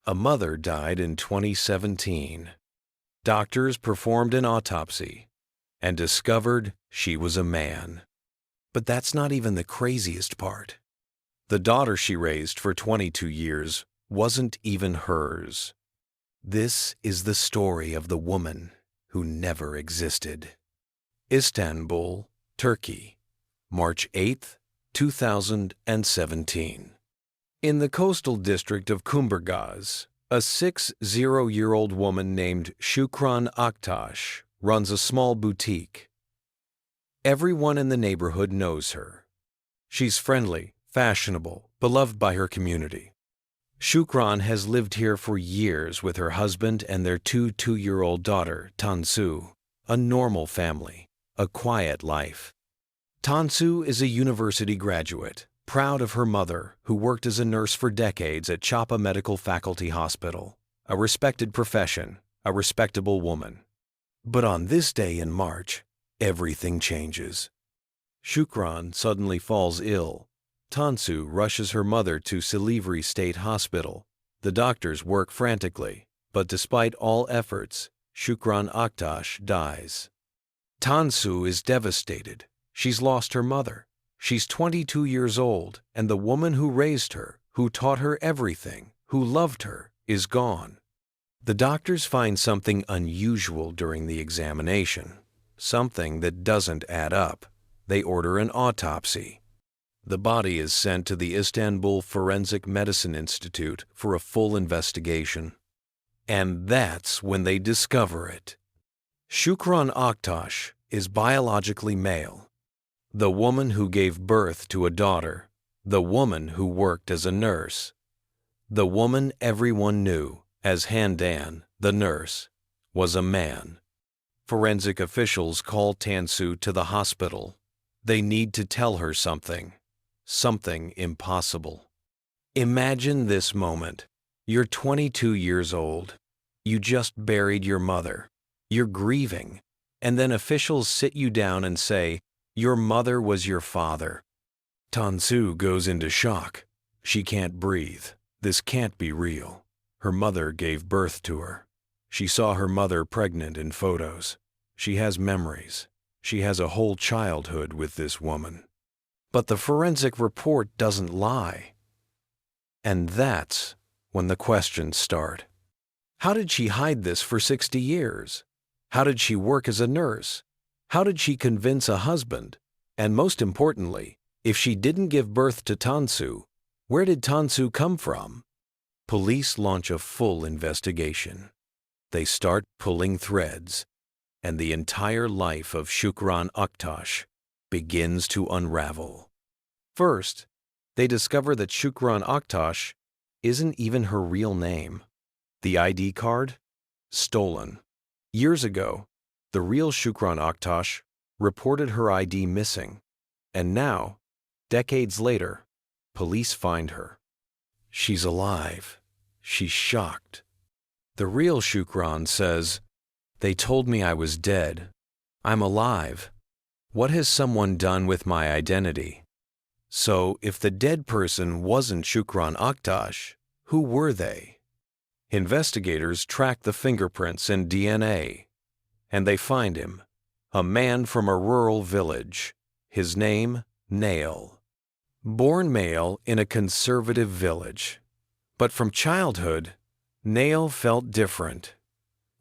A mother died in 2017. Doctors performed an autopsy and discovered she was a man. But that's not even the craziest part. The daughter she raised for 22 years wasn't even hers. This is the story of the woman who never existed. Istanbul, Turkey, March 8, 2017. In the coastal district of Kumburgaz, a 60-year-old woman named Şükran Aktaş runs a small boutique. Everyone in the neighborhood knows her. She's friendly, fashionable, beloved by her community. Şükran has lived here for years with her husband and their two-year-old daughter, Tansu, a normal family, a quiet life. Tansu is a university graduate, proud of her mother, who worked as a nurse for decades at Çapa Medical Faculty Hospital, a respected profession, a respectable woman. But on this day in March, everything changes. Şükran suddenly falls ill. Tansu rushes her mother to Silivri State Hospital. The doctors work frantically, but despite all efforts, Şükran Aktaş dies. Tansu is devastated. She's lost her mother. She's 22 years old, and the woman who raised her, who taught her everything, who loved her, is gone. The doctors find something unusual during the examination, something that doesn't add up. They order an autopsy. The body is sent to the Istanbul Forensic Medicine Institute for a full investigation. And that's when they discover it. Şükran Aktaş is biologically male. The woman who gave birth to a daughter, the woman who worked as a nurse, the woman everyone knew as Handan, the nurse, was a man. Forensic officials call Tansu to the hospital. They need to tell her something impossible. Imagine this moment. You're 22 years old. You just buried your mother. You're grieving. And then officials sit you down and say, "Your mother was your father." Tansu goes into shock. She can't breathe. This can't be real. Her mother gave birth to her. She saw her mother pregnant in photos. She has memories. She has a whole childhood with this woman. But the forensic report doesn't lie. And that's when the questions start. How did she hide this for 60 years? How did she work as a nurse? How did she convince a husband? And most importantly, if she didn't give birth to Tansu, where did Tansu come from? Police launch a full investigation. They start pulling threads, and the entire life of Şükran Aktaş begins to unravel. First, they discover that Şükran Aktaş isn't even her real name. The ID card? Stolen. Years ago, the real Şükran Aktaş reported her ID missing, and now, decades later, police find her. She's alive. She's shocked. The real Şükran says, "They told me I was dead. I'm alive. What has someone done with my identity?" So, if the dead person wasn't Şükran Aktaş, who were they? Investigators track the fingerprints and DNA, and they find him, a man from a rural village. His name, Nail. Born male in a conservative village. But from childhood, Nail felt different,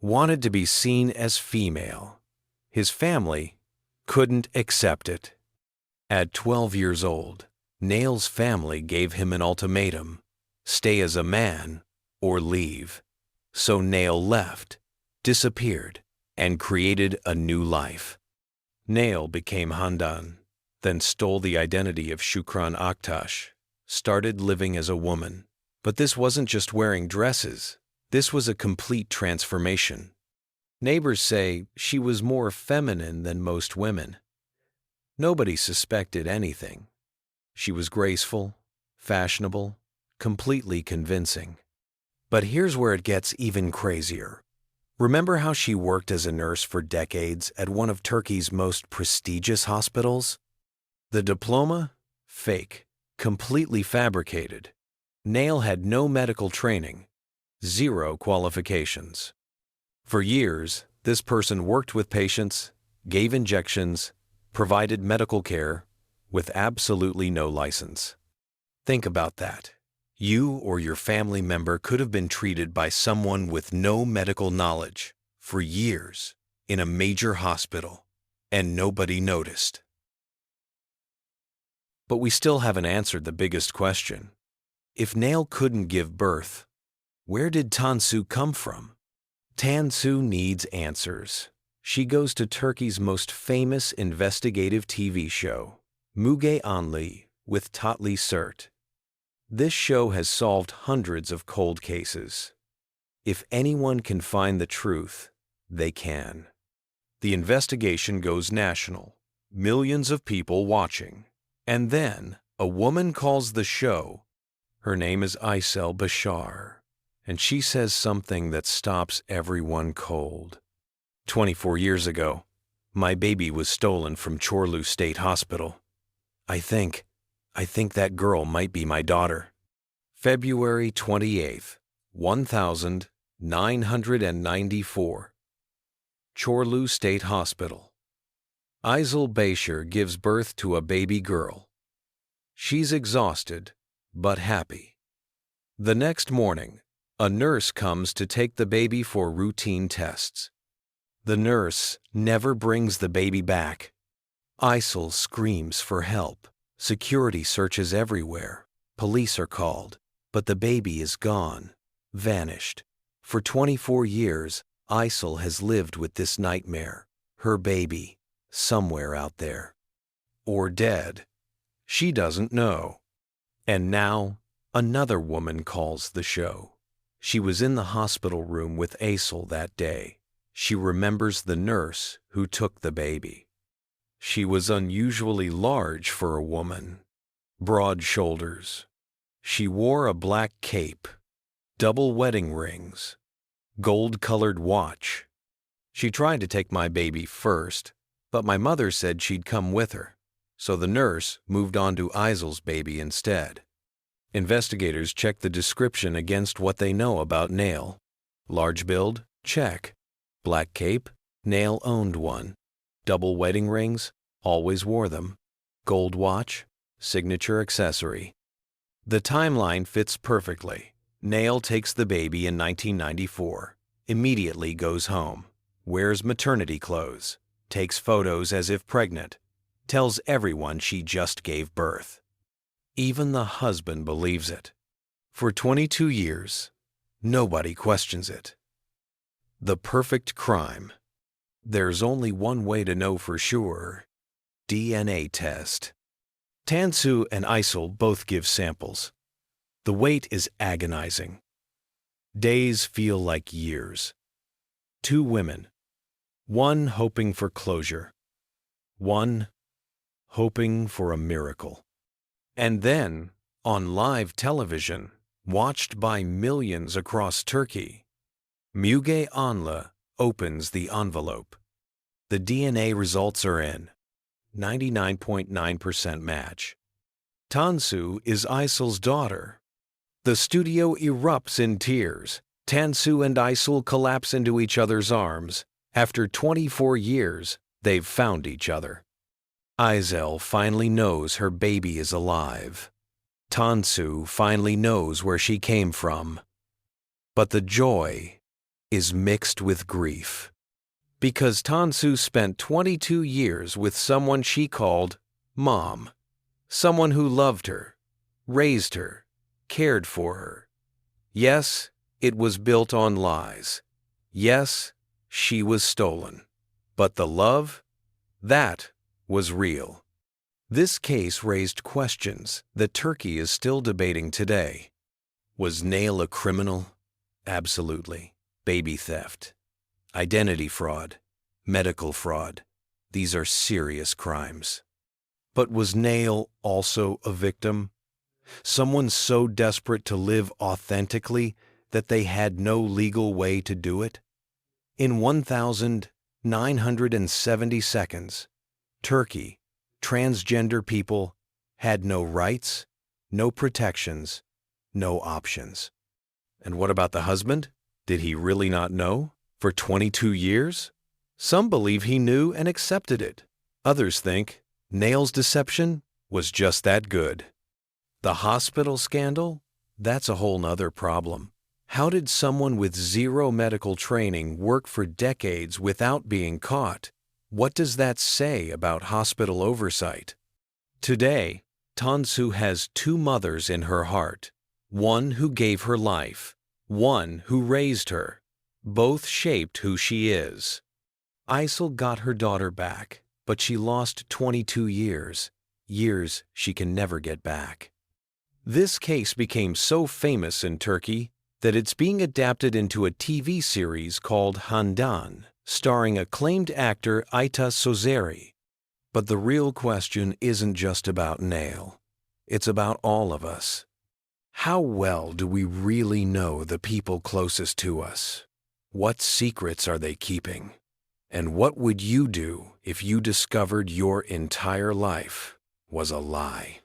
wanted to be seen as female. His family couldn't accept it. At 12 years old, Nail's family gave him an ultimatum: stay as a man or leave. So Nail left, disappeared, and created a new life. Nail became Handan, then stole the identity of Şükran Aktaş, started living as a woman. But this wasn't just wearing dresses. This was a complete transformation. Neighbors say she was more feminine than most women. Nobody suspected anything. She was graceful, fashionable, completely convincing. But here's where it gets even crazier. Remember how she worked as a nurse for decades at one of Turkey's most prestigious hospitals? The diploma? Fake. Completely fabricated. Nail had no medical training. zero qualifications. For years, this person worked with patients, gave injections, provided medical care, with absolutely no license. Think about that. You or your family member could have been treated by someone with no medical knowledge for years in a major hospital, and nobody noticed. But we still haven't answered the biggest question. If Nail couldn't give birth, where did Tansu come from? Tansu needs answers. She goes to Turkey's most famous investigative TV show, Müge Anlı, with Tatlı Sert. This show has solved hundreds of cold cases. If anyone can find the truth, they can. The investigation goes national, millions of people watching. And then, a woman calls the show. Her name is Aysel Bashar, and she says something that stops everyone cold. 24 years ago, my baby was stolen from Çorlu State Hospital. I think that girl might be my daughter. February 28th, 1994. Çorlu State Hospital. Aysel Bashar gives birth to a baby girl. She's exhausted, but happy. The next morning, a nurse comes to take the baby for routine tests. The nurse never brings the baby back. Aysel screams for help. Security searches everywhere. Police are called, but the baby is gone, vanished. For 24 years, Aysel has lived with this nightmare. Her baby, somewhere out there. Or dead. She doesn't know. And now, another woman calls the show. She was in the hospital room with Aysel that day. She remembers the nurse who took the baby. She was unusually large for a woman. Broad shoulders. She wore a black cape, double wedding rings, gold-colored watch. She tried to take my baby first, but my mother said she'd come with her, so the nurse moved on to Aysel's baby instead. Investigators checked the description against what they know about Nail. Large build? Check. Black cape? Nail owned one. Double wedding rings? Always wore them. Gold watch? Signature accessory. The timeline fits perfectly. Nail takes the baby in 1994, immediately goes home, wears maternity clothes, takes photos as if pregnant, tells everyone she just gave birth. Even the husband believes it. For 22 years, nobody questions it. The perfect crime. There's only one way to know for sure. DNA test. Tansu and Aysel both give samples. The wait is agonizing. Days feel like years. Two women. One hoping for closure. One hoping for a miracle. And then, on live television, watched by millions across Turkey, Müge Anlı opens the envelope. The DNA results are in. 99.9% match. Tansu is Aysel's daughter. The studio erupts in tears. Tansu and Aysel collapse into each other's arms. After 24 years, they've found each other. Aysel finally knows her baby is alive. Tansu finally knows where she came from. But the joy is mixed with grief. Because Tansu spent 22 years with someone she called Mom. Someone who loved her, raised her, cared for her. Yes, it was built on lies. Yes, she was stolen. But the love? That was real. This case raised questions that Turkey is still debating today. Was Nail a criminal? Absolutely. Baby theft, identity fraud, medical fraud. These are serious crimes. But was Nail also a victim? Someone so desperate to live authentically that they had no legal way to do it? In 1,970 seconds, Turkey, transgender people, had no rights, no protections, no options. And what about the husband? Did he really not know? For 22 years? Some believe he knew and accepted it. Others think Nail's deception was just that good. The hospital scandal? That's a whole nother problem. How did someone with zero medical training work for decades without being caught? What does that say about hospital oversight? Today, Tansu has two mothers in her heart. One who gave her life, one who raised her. Both shaped who she is. Aysel got her daughter back, but she lost 22 years she can never get back. This case became so famous in Turkey that it's being adapted into a TV series called Handan, starring acclaimed actor Ayta Sozeri. But the real question isn't just about Nail. It's about all of us. How well do we really know the people closest to us? What secrets are they keeping? And what would you do if you discovered your entire life was a lie?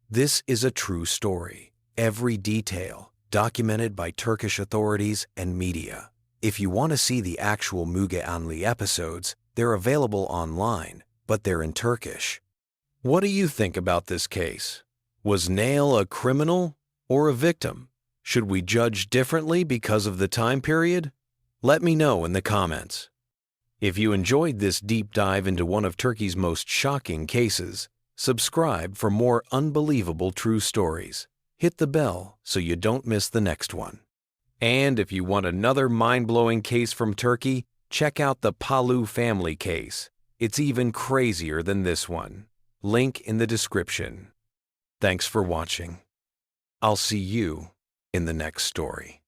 This is a true story, every detail documented by Turkish authorities and media. If you want to see the actual Müge Anlı episodes, they're available online, but they're in Turkish. What do you think about this case? Was Nail a criminal or a victim? Should we judge differently because of the time period? Let me know in the comments. If you enjoyed this deep dive into one of Turkey's most shocking cases, subscribe for more unbelievable true stories. Hit the bell so you don't miss the next one. And if you want another mind-blowing case from Turkey, check out the Palu family case. It's even crazier than this one. Link in the description. Thanks for watching. I'll see you in the next story.